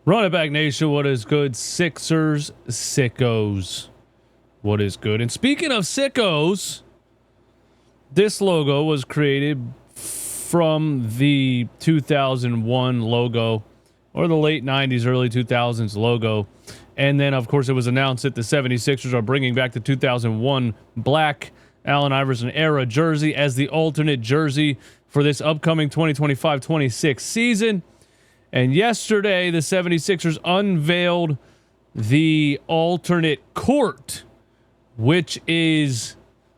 Run it back, nation. What is good? Sixers, sickos. What is good? And speaking of sickos, this logo was created from the 2001 logo, or the late 90s, early 2000s logo. And then, of course, it was announced that the 76ers are bringing back the 2001 black Allen Iverson Era jersey as the alternate jersey for this upcoming 2025-26 season. And yesterday, the 76ers unveiled the alternate court, which is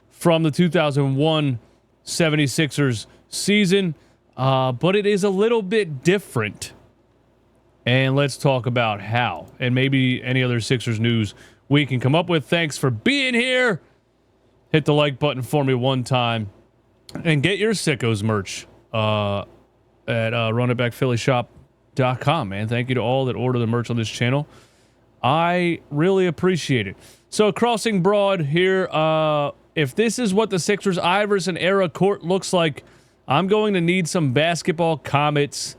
from the 2001 76ers season, but it is a little bit different. And let's talk about how, and maybe any other Sixers news we can come up with. Thanks for being here. Hit the like button for me one time, and get your Sickos merch at runitbackphillyshop.com, man. Thank you to all that order the merch on this channel. I really appreciate it. So, crossing broad here. If this is what the Sixers Iverson Era court looks like, I'm going to need some basketball comments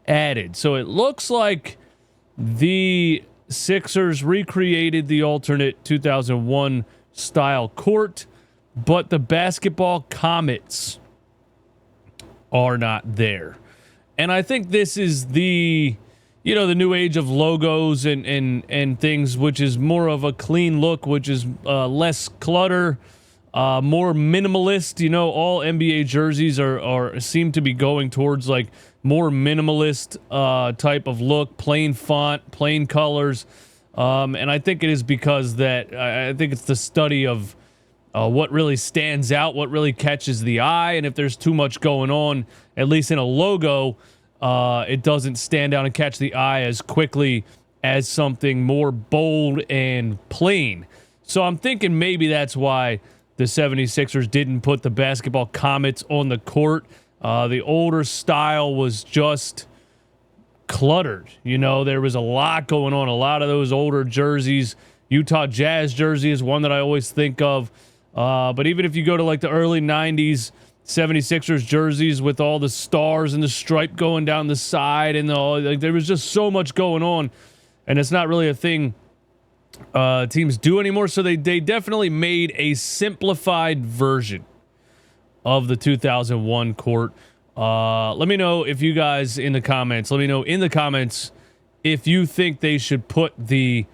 added. So it looks like the Sixers recreated the alternate 2001 style court, but the basketball comets are not there. And I think this is the new age of logos and things, which is more of a clean look, which is less clutter, more minimalist. All NBA jerseys are seem to be going towards like more minimalist type of look, plain font, plain colors. And I think it is because that I think it's the study of what really stands out, what really catches the eye. And if there's too much going on, at least in a logo, it doesn't stand out and catch the eye as quickly as something more bold and plain. So I'm thinking maybe that's why the 76ers didn't put the basketball comets on the court. The older style was just cluttered. There was a lot going on. A lot of those older jerseys. Utah Jazz jersey is one that I always think of. But even if you go to like the early 90s 76ers jerseys with all the stars and the stripe going down the side and there was just so much going on. And it's not really a thing teams do anymore. So they definitely made a simplified version of the 2001 court. Let me know if you guys in the comments, if you think they should put the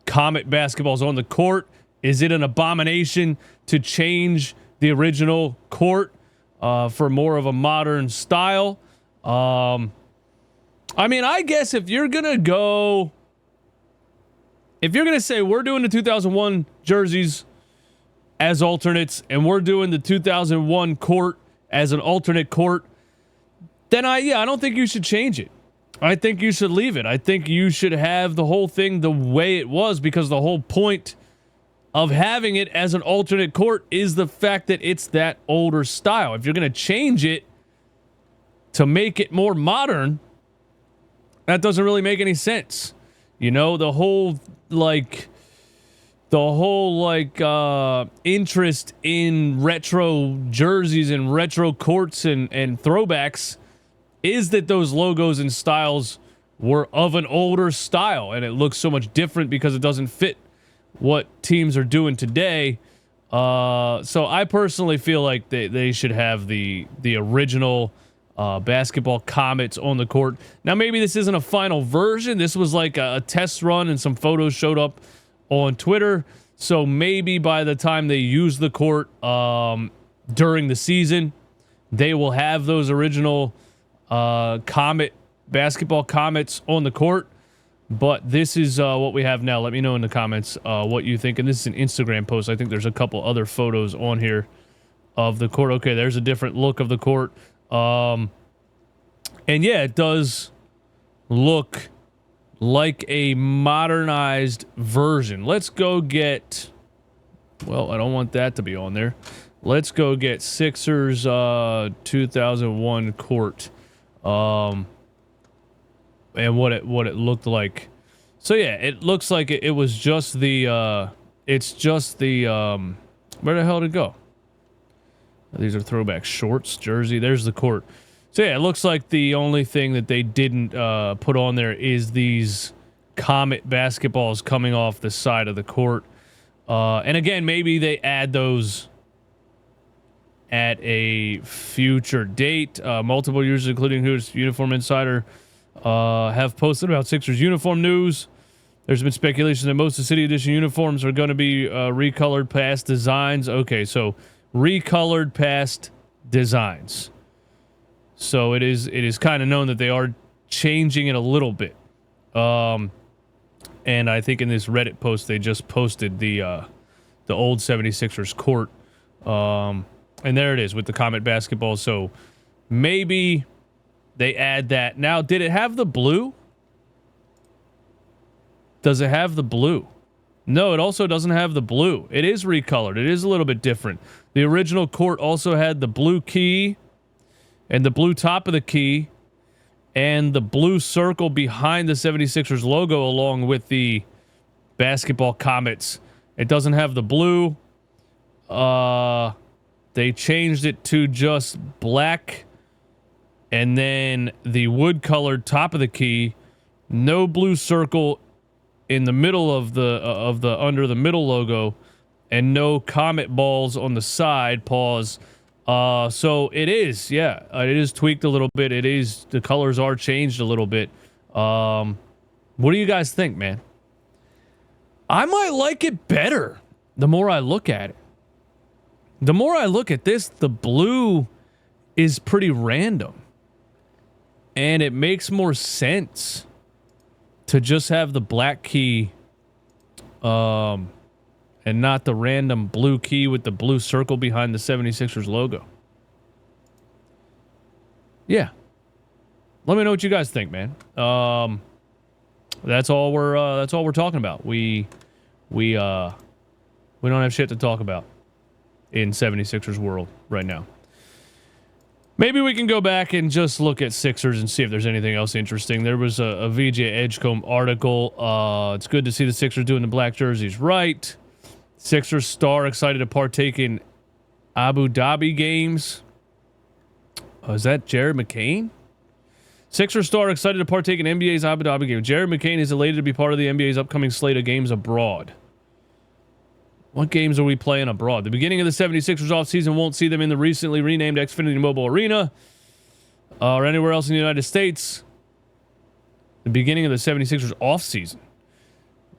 Comet basketballs on the court. Is it an abomination to change the original court for more of a modern style? I guess if you're going to say we're doing the 2001 jerseys as alternates and we're doing the 2001 court as an alternate court, then I don't think you should change it. I think you should leave it. I think you should have the whole thing the way it was, because the whole point of having it as an alternate court is the fact that it's that older style. If you're going to change it to make it more modern, that doesn't really make any sense. The whole interest in retro jerseys and retro courts and throwbacks is that those logos and styles were of an older style, and it looks so much different because it doesn't fit what teams are doing today. So I personally feel like they should have the original basketball comets on the court. Now, maybe this isn't a final version. This was like a test run and some photos showed up on Twitter. So maybe by the time they use the court during the season, they will have those original basketball comets on the court. But this is what we have now. Let me know in the comments what you think. And this is an Instagram post. I think there's a couple other photos on here of the court. Okay, there's a different look of the court. And yeah, it does look like a modernized version. Let's go get... Well, I don't want that to be on there. Let's go get Sixers 2001 court. And what it looked like. So yeah, it looks like it was just the it's just the where the hell did it go? These are throwback shorts, jersey. There's the court. So yeah, it looks like the only thing that they didn't put on there is these Comet basketballs coming off the side of the court. And again, maybe they add those at a future date. Multiple users, including Hooters Uniform Insider, have posted about Sixers uniform news. There's been speculation that most of the City Edition uniforms are going to be recolored past designs. Okay, so recolored past designs. So it is kind of known that they are changing it a little bit. And I think in this Reddit post they just posted the old 76ers court. And there it is with the Comet basketball. So maybe they add that. Now, did it have the blue? Does it have the blue? No, it also doesn't have the blue. It is recolored. It is a little bit different. The original court also had the blue key and the blue top of the key and the blue circle behind the 76ers logo along with the basketball Comets. It doesn't have the blue. They changed it to just black and then the wood colored top of the key. No blue circle in the middle of the under the middle logo, and no Comet balls on the side. Pause. So it is, yeah, it is tweaked a little bit. It is, the colors are changed a little bit. What do you guys think, man? I might like it better the more I look at it. The more I look at this, the blue is pretty random, and it makes more sense to just have the black key and not the random blue key with the blue circle behind the 76ers logo. Yeah. Let me know what you guys think, man. That's all we're talking about. We don't have shit to talk about in 76ers world right now. Maybe we can go back and just look at Sixers and see if there's anything else interesting. There was a VJ Edgecombe article. It's good to see the Sixers doing the black jerseys right. Sixers star excited to partake in Abu Dhabi games. Is that Jared McCain? Sixers star excited to partake in NBA's Abu Dhabi game. Jared McCain is elated to be part of the NBA's upcoming slate of games abroad. What games are we playing abroad? The beginning of the 76ers offseason won't see them in the recently renamed Xfinity Mobile Arena or anywhere else in the United States. The beginning of the 76ers offseason,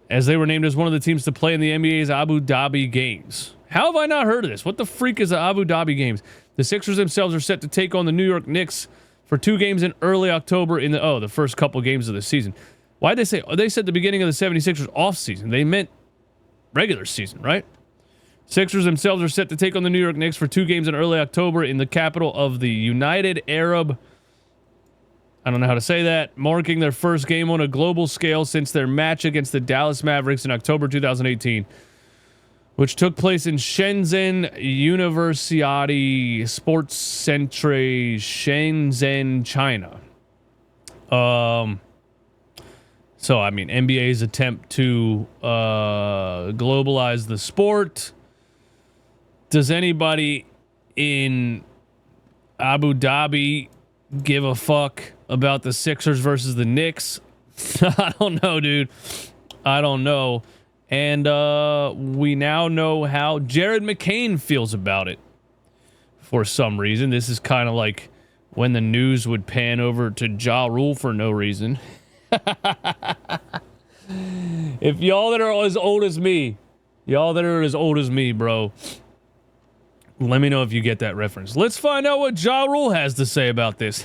as they were named as one of the teams to play in the NBA's Abu Dhabi games. How have I not heard of this? What the freak is the Abu Dhabi games? The Sixers themselves are set to take on the New York Knicks for 2 games in early October in the first couple games of the season. Why'd they say? They said the beginning of the 76ers offseason. They meant regular season, right? Sixers themselves are set to take on the New York Knicks for 2 games in early October in the capital of the United Arab, I don't know how to say that, marking their first game on a global scale since their match against the Dallas Mavericks in October 2018, which took place in Shenzhen Universiade Sports Centre, Shenzhen, China. So, I mean, NBA's attempt to globalize the sport. Does anybody in Abu Dhabi give a fuck about the Sixers versus the Knicks? I don't know, dude. I don't know. And we now know how Jared McCain feels about it for some reason. This is kind of like when the news would pan over to Ja Rule for no reason. If y'all that are as old as me, bro, let me know if you get that reference. Let's find out what Ja Rule has to say about this.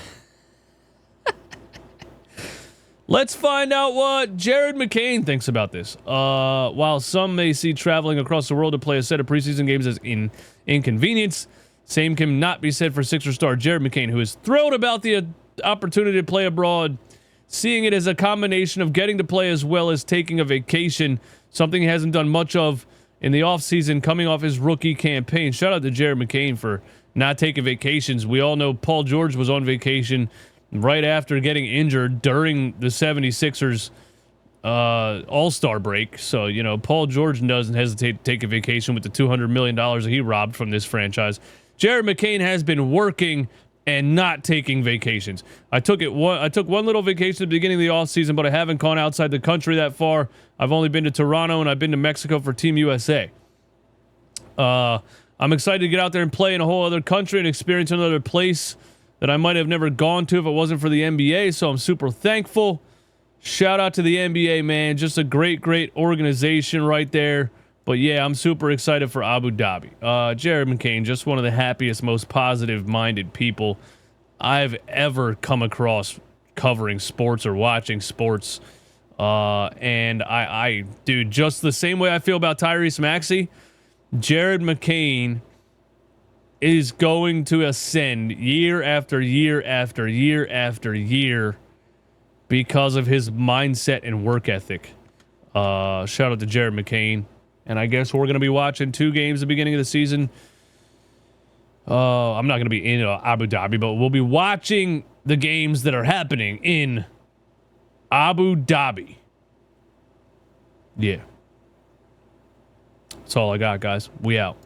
Let's find out what Jared McCain thinks about this. While some may see traveling across the world to play a set of preseason games as inconvenience, same can not be said for Sixers star Jared McCain, who is thrilled about the opportunity to play abroad, seeing it as a combination of getting to play as well as taking a vacation, something he hasn't done much of in the offseason coming off his rookie campaign. Shout out to Jared McCain for not taking vacations. We all know Paul George was on vacation right after getting injured during the 76ers All-Star break. So, you know, Paul George doesn't hesitate to take a vacation with the $200 million he robbed from this franchise. Jared McCain has been working and not taking vacations. I took one little vacation at the beginning of the off season, but I haven't gone outside the country that far. I've only been to Toronto and I've been to Mexico for Team USA. I'm excited to get out there and play in a whole other country and experience another place that I might have never gone to if it wasn't for the NBA. So I'm super thankful. Shout out to the NBA, man. Just a great organization right there. But yeah, I'm super excited for Abu Dhabi. Jared McCain, just one of the happiest, most positive-minded people I've ever come across covering sports or watching sports. And dude, just the same way I feel about Tyrese Maxey, Jared McCain is going to ascend year after year after year after year because of his mindset and work ethic. Shout out to Jared McCain. And I guess we're going to be watching 2 games at the beginning of the season. I'm not going to be in Abu Dhabi, but we'll be watching the games that are happening in Abu Dhabi. Yeah. That's all I got, guys. We out.